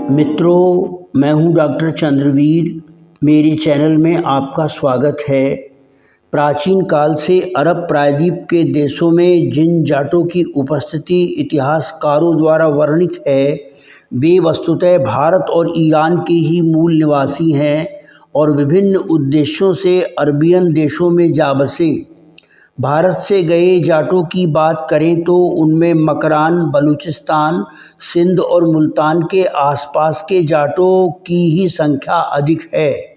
मित्रों, मैं हूं डॉक्टर चंद्रवीर। मेरे चैनल में आपका स्वागत है। प्राचीन काल से अरब प्रायद्वीप के देशों में जिन जाटों की उपस्थिति इतिहासकारों द्वारा वर्णित है, वे वस्तुतः भारत और ईरान के ही मूल निवासी हैं और विभिन्न उद्देश्यों से अरबियन देशों में जा बसे। भारत से गए जाटों की बात करें तो उनमें मकरान, बलूचिस्तान, सिंध और मुल्तान के आसपास के जाटों की ही संख्या अधिक है।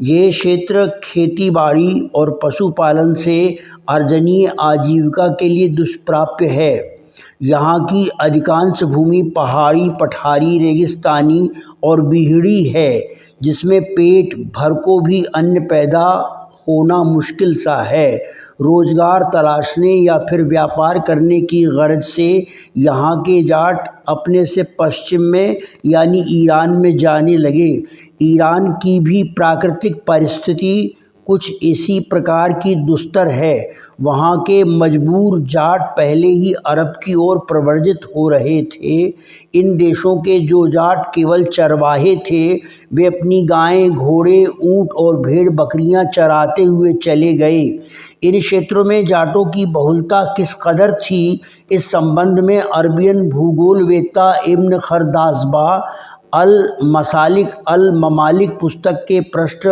ये क्षेत्र खेती-बाड़ी और पशुपालन से अर्जनीय आजीविका के लिए दुष्प्राप्य है। यहाँ की अधिकांश भूमि पहाड़ी, पठारी, रेगिस्तानी और बीहड़ी है, जिसमें पेट भर को भी अन्न पैदा होना मुश्किल सा है। रोजगार तलाशने या फिर व्यापार करने की गर्ज से यहाँ के जाट अपने से पश्चिम में यानी ईरान में जाने लगे। ईरान की भी प्राकृतिक परिस्थिति कुछ इसी प्रकार की दुस्तर है। वहाँ के मजबूर जाट पहले ही अरब की ओर प्रव्रजित हो रहे थे। इन देशों के जो जाट केवल चरवाहे थे, वे अपनी गायें, घोड़े, ऊँट और भेड़ बकरियाँ चराते हुए चले गए। इन क्षेत्रों में जाटों की बहुलता किस कदर थी, इस संबंध में अरबियन भूगोलवेत्ता इब्न खरदासबा अल-मसालिक अल-ममालिक पुस्तक के पृष्ठ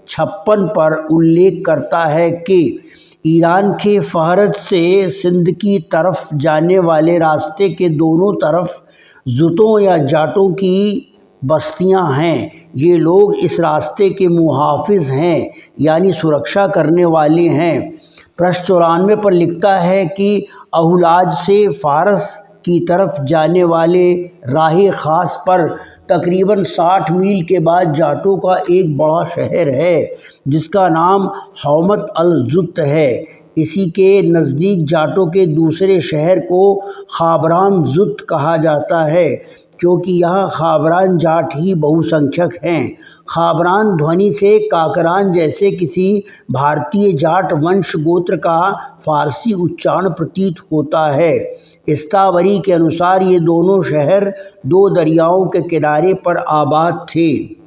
56 पर उल्लेख करता है कि ईरान के फहरत से सिंध की तरफ जाने वाले रास्ते के दोनों तरफ जुतों या जाटों की बस्तियां हैं। ये लोग इस रास्ते के मुहाफिज हैं, यानी सुरक्षा करने वाले हैं। पृष्ठ 94 पर लिखता है कि अहुलाज से फारस की तरफ जाने वाले राह खास पर तकरीबन 60 मील के बाद जाटों का एक बड़ा शहर है, जिसका नाम हौमत अल-जुत है। इसी के नज़दीक जाटों के दूसरे शहर को खाबरान जुत कहा जाता है, क्योंकि यहाँ खाबरान जाट ही बहुसंख्यक हैं। खाबरान ध्वनि से काकरान जैसे किसी भारतीय जाट वंश गोत्र का फारसी उच्चारण प्रतीत होता है। इस्तावरी के अनुसार ये दोनों शहर दो दरियाओं के किनारे पर आबाद थे।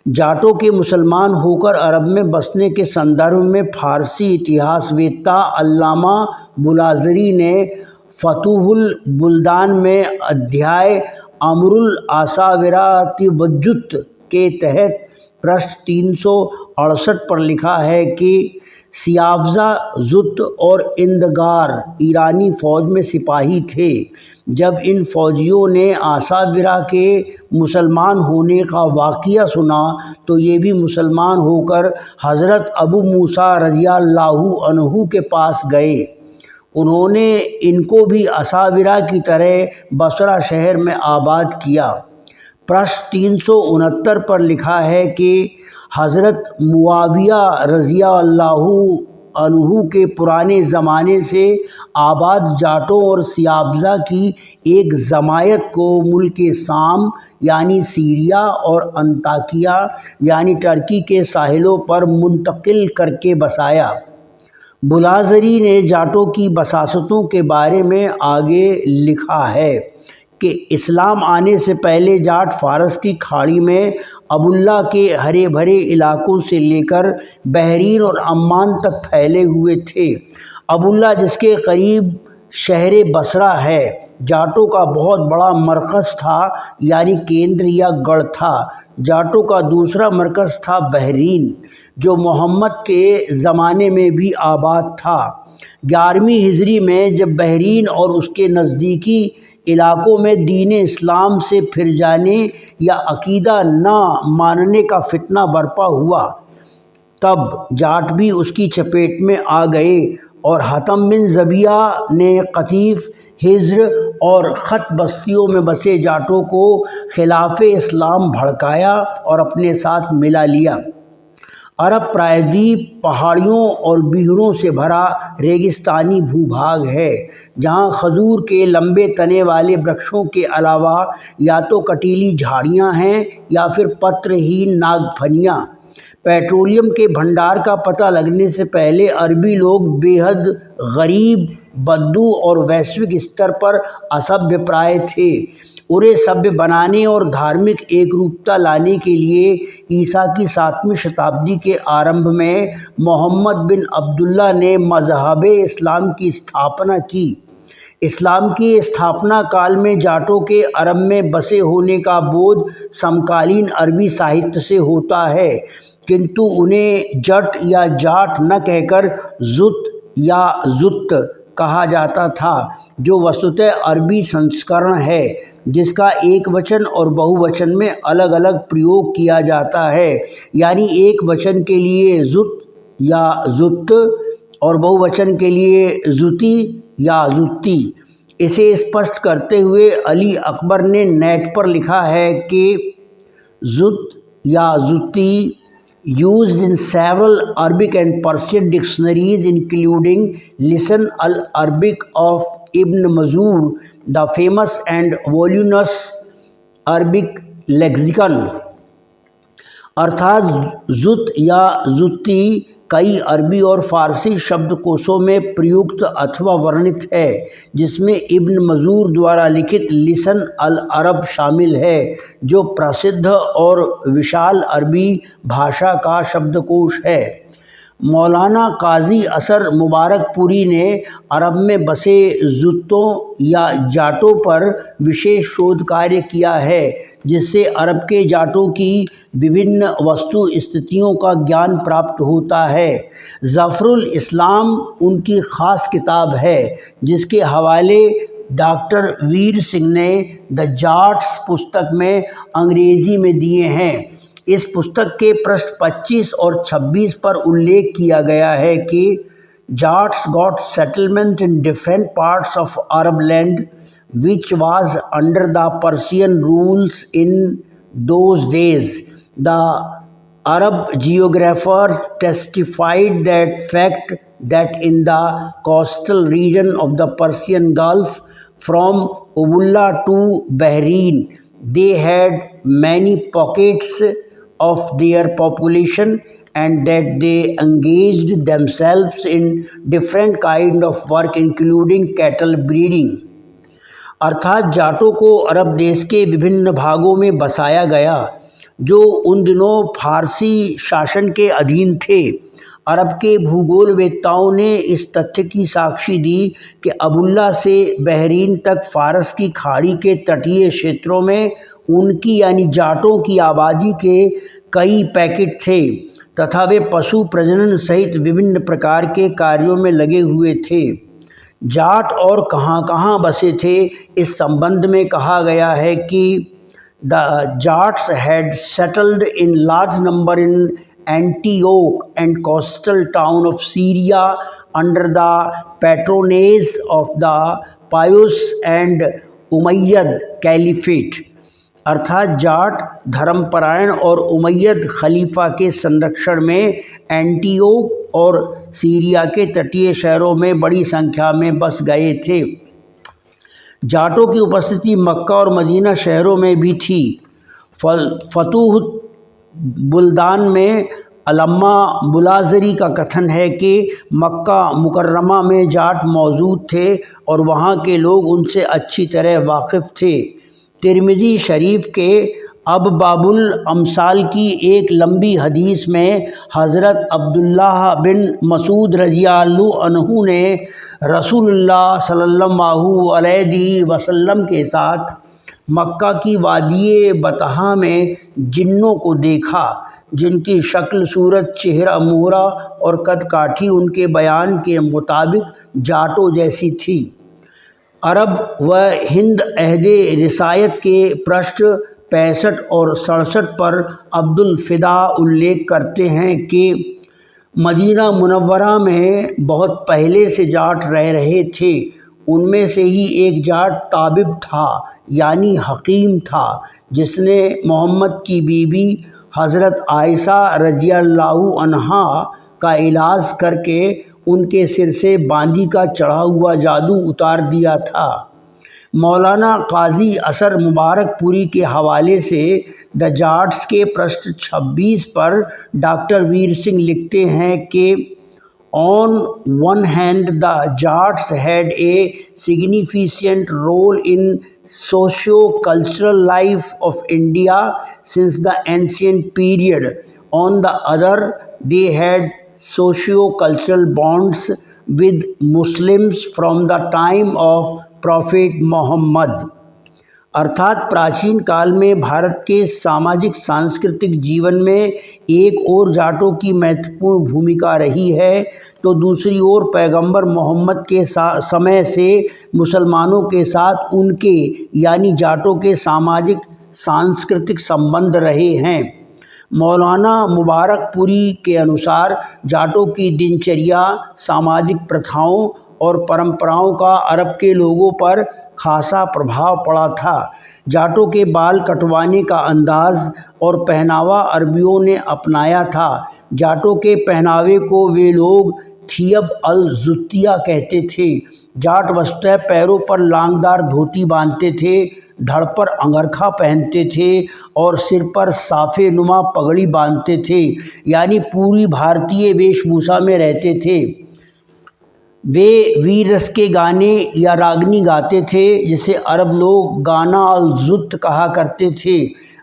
जाटों के मुसलमान होकर अरब में बसने के संदर्भ में फारसी इतिहासवेत्ता अल्लामा बुलाजरी ने फतुहुल बुल्दान में अध्याय अमरुल आसाविरातिवजुत के तहत पृष्ठ 368 पर लिखा है कि सियावजा, जुत और इंदगार ईरानी फ़ौज में सिपाही थे। जब इन फ़ौजियों ने आसाविरा के मुसलमान होने का वाक़िया सुना तो ये भी मुसलमान होकर हज़रत अबू मूसा रज़ियल्लाहु अन्हु के पास गए। उन्होंने इनको भी आसाविरा की तरह बसरा शहर में आबाद किया। पृष्ठ 369 पर लिखा है कि हज़रत मुआविया रज़ियल्लाहु अन्हु के पुराने ज़माने से आबाद जाटों और सियाबजा की एक जमायत को मुल्क शाम यानी सीरिया और अंताकिया यानी टर्की के साहिलों पर मुंतकिल करके बसाया। बुलाजरी ने जाटों की बसासतों के बारे में आगे लिखा है कि इस्लाम आने से पहले जाट फारस की खाड़ी में अबुल्ला के हरे भरे इलाकों से लेकर बहरीन और अम्मान तक फैले हुए थे। अबुल्ला, जिसके करीब शहर बसरा है, जाटों का बहुत बड़ा मरकज़ था, यानी केंद्र या गढ़ था। जाटों का दूसरा मरकज़ था बहरीन, जो मोहम्मद के ज़माने में भी आबाद था। 11वीं हिजरी में जब बहरीन और उसके नज़दीकी इलाकों में दीन इस्लाम से फिर जाने या अकीदा ना मानने का फितना बरपा हुआ, तब जाट भी उसकी चपेट में आ गए और हतम बिन ज़बिया ने कतीफ़, हिज्र और ख़त बस्तियों में बसे जाटों को खिलाफ़े इस्लाम भड़काया और अपने साथ मिला लिया। अरब प्रायद्वीप पहाड़ियों और बीहड़ों से भरा रेगिस्तानी भूभाग है, जहाँ खजूर के लंबे तने वाले वृक्षों के अलावा या तो कटीली झाड़ियाँ हैं या फिर पत्रहीन नागफनियाँ। पेट्रोलियम के भंडार का पता लगने से पहले अरबी लोग बेहद गरीब, बद्दू और वैश्विक स्तर पर असभ्य प्राय थे। उन्हें सभ्य बनाने और धार्मिक एकरूपता लाने के लिए ईसा की 7वीं शताब्दी के आरंभ में मोहम्मद बिन अब्दुल्ला ने मज़हब इस्लाम की स्थापना की। इस्लाम की स्थापना काल में जाटों के अरब में बसे होने का बोध समकालीन अरबी साहित्य से होता है, किंतु उन्हें जट या जाट न कहकर जुत या जुत्त कहा जाता था, जो वस्तुतः अरबी संस्करण है जिसका एक वचन और बहुवचन में अलग अलग प्रयोग किया जाता है। यानी एक वचन के लिए जुत या जुत्त और बहुवचन के लिए जुती या जुत्ती। इसे स्पष्ट करते हुए अली अकबर ने नेट पर लिखा है कि जुत या जुत्ती used in several Arabic and Persian dictionaries including Lisan al-Arabic of Ibn Mazur, the famous and voluminous Arabic lexicon। अर्थात जुत या जुत्ती कई अरबी और फारसी शब्दकोशों में प्रयुक्त अथवा वर्णित है, जिसमें इब्न मजूर द्वारा लिखित लिसन अल अरब शामिल है, जो प्रसिद्ध और विशाल अरबी भाषा का शब्दकोश है। मौलाना काजी असर मुबारकपुरी ने अरब में बसे जुत्तों या जाटों पर विशेष शोध कार्य किया है, जिससे अरब के जाटों की विभिन्न वस्तु स्थितियों का ज्ञान प्राप्त होता है। ज़फ़रुल इस्लाम उनकी ख़ास किताब है, जिसके हवाले डॉक्टर वीर सिंह ने द जाट्स पुस्तक में अंग्रेज़ी में दिए हैं। इस पुस्तक के पृष्ठ 25 और 26 पर उल्लेख किया गया है कि Jats got settlement in different parts of Arab land which was under the Persian rules in those days. The Arab geographer testified that fact that in the coastal region of the Persian Gulf from Ubulla to Bahrain they had many pockets of their population and that they engaged themselves in different kind of work including cattle breeding। अर्थात जाटों को अरब देश के विभिन्न भागों में बसाया गया, जो उन दिनों फारसी शासन के अधीन थे। अरब के भूगोलवेत्ताओं ने इस तथ्य की साक्षी दी कि अबुल्ला से बहरीन तक फारस की खाड़ी के तटीय क्षेत्रों में उनकी यानी जाटों की आबादी के कई पैकेट थे तथा वे पशु प्रजनन सहित विभिन्न प्रकार के कार्यों में लगे हुए थे। जाट और कहाँ बसे थे, इस संबंध में कहा गया है कि the Jats had settled in large number in Antioch and coastal town of Syria under the patronage of the pious and Umayyad caliphate. अर्थात जाट धर्मपरायण और उमैयद खलीफा के संरक्षण में एंटीओक और सीरिया के तटीय शहरों में बड़ी संख्या में बस गए थे। जाटों की उपस्थिति मक्का और मदीना शहरों में भी थी। फतूह बुल्दान में अल्लामा बुलाजरी का कथन है कि मक्का मुकर्रमा में जाट मौजूद थे और वहाँ के लोग उनसे अच्छी तरह वाकिफ़ थे। तिरमिज़ी शरीफ के अब बाबुल अमसाल की एक लंबी हदीस में हज़रत अब्दुल्लाह बिन मसूद रज़ियल्लाहु अन्हु ने रसूलुल्लाह सल्लल्लाहु अलैहि वसल्लम के साथ मक्का की वादिये बतहा में जिन्नों को देखा, जिनकी शक्ल सूरत चेहरा मोहरा और कद काठी उनके बयान के मुताबिक जाटों जैसी थी। अरब व हिंद अहदे रिसायत के पृष्ठ 65 और 67 पर अब्दुल फ़िदा उल्लेख करते हैं कि मदीना मुनव्वरा में बहुत पहले से जाट रह रहे थे। उनमें से ही एक जाट ताबिब था यानी हकीम था, जिसने मोहम्मद की बीबी हज़रत आयशा रज़ियल्लाहु अन्हा का इलाज करके उनके सिर से बांदी का चढ़ा हुआ जादू उतार दिया था। मौलाना काजी असर मुबारकपुरी के हवाले से द जाट्स के पृष्ठ 26 पर डॉक्टर वीर सिंह लिखते हैं कि on one hand the Jats had a significant role in socio-cultural life of India since the ancient period. On the other, they had socio-cultural bonds with Muslims from the time of Prophet Muhammad. अर्थात प्राचीन काल में भारत के सामाजिक सांस्कृतिक जीवन में एक ओर जाटों की महत्वपूर्ण भूमिका रही है तो दूसरी ओर पैगंबर मोहम्मद के समय से मुसलमानों के साथ उनके यानी जाटों के सामाजिक सांस्कृतिक संबंध रहे हैं। मौलाना मुबारकपुरी के अनुसार जाटों की दिनचर्या, सामाजिक प्रथाओं और परंपराओं का अरब के लोगों पर खासा प्रभाव पड़ा था। जाटों के बाल कटवाने का अंदाज और पहनावा अरबियों ने अपनाया था। जाटों के पहनावे को वे लोग थियब अल जुत्तिया कहते थे। जाट वस्तुतः पैरों पर लांगदार धोती बांधते थे, धड़ पर अंगरखा पहनते थे और सिर पर साफे नुमा पगड़ी बांधते थे, यानी पूरी भारतीय वेशभूषा में रहते थे। वे वीर रस के गाने या रागनी गाते थे जिसे अरब लोग गाना अल जुत्त कहा करते थे।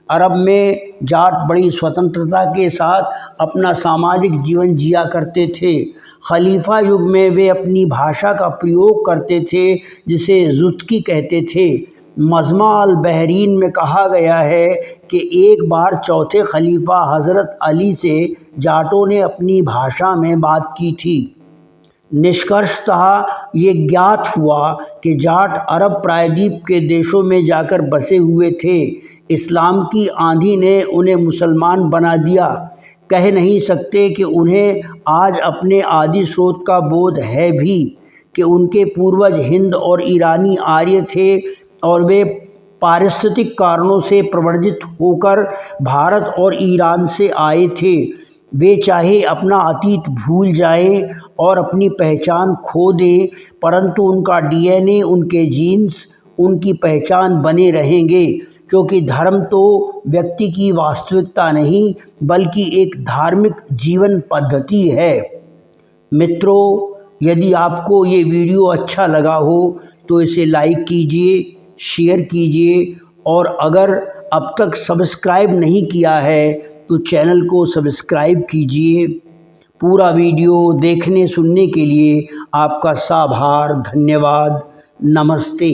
अरब में जाट बड़ी स्वतंत्रता के साथ अपना सामाजिक जीवन जिया करते थे। खलीफा युग में वे अपनी भाषा का प्रयोग करते थे जिसे जुत्की कहते थे। मजमा अल बहरीन में कहा गया है कि एक बार चौथे खलीफा हज़रत अली से जाटों ने अपनी भाषा में बात की थी। निष्कर्षतः ये ज्ञात हुआ कि जाट अरब प्रायद्वीप के देशों में जाकर बसे हुए थे। इस्लाम की आंधी ने उन्हें मुसलमान बना दिया। कह नहीं सकते कि उन्हें आज अपने आदि स्रोत का बोध है भी कि उनके पूर्वज हिंद और ईरानी आर्य थे और वे पारिस्थितिक कारणों से प्रव्रजित होकर भारत और ईरान से आए थे। वे चाहे अपना अतीत भूल जाएं और अपनी पहचान खो दें, परंतु उनका डीएनए, उनके जीन्स उनकी पहचान बने रहेंगे, क्योंकि धर्म तो व्यक्ति की वास्तविकता नहीं बल्कि एक धार्मिक जीवन पद्धति है। मित्रों, यदि आपको ये वीडियो अच्छा लगा हो तो इसे लाइक कीजिए, शेयर कीजिए और अगर अब तक सब्सक्राइब नहीं किया है तो चैनल को सब्सक्राइब कीजिए। पूरा वीडियो देखने सुनने के लिए आपका आभार, धन्यवाद, नमस्ते।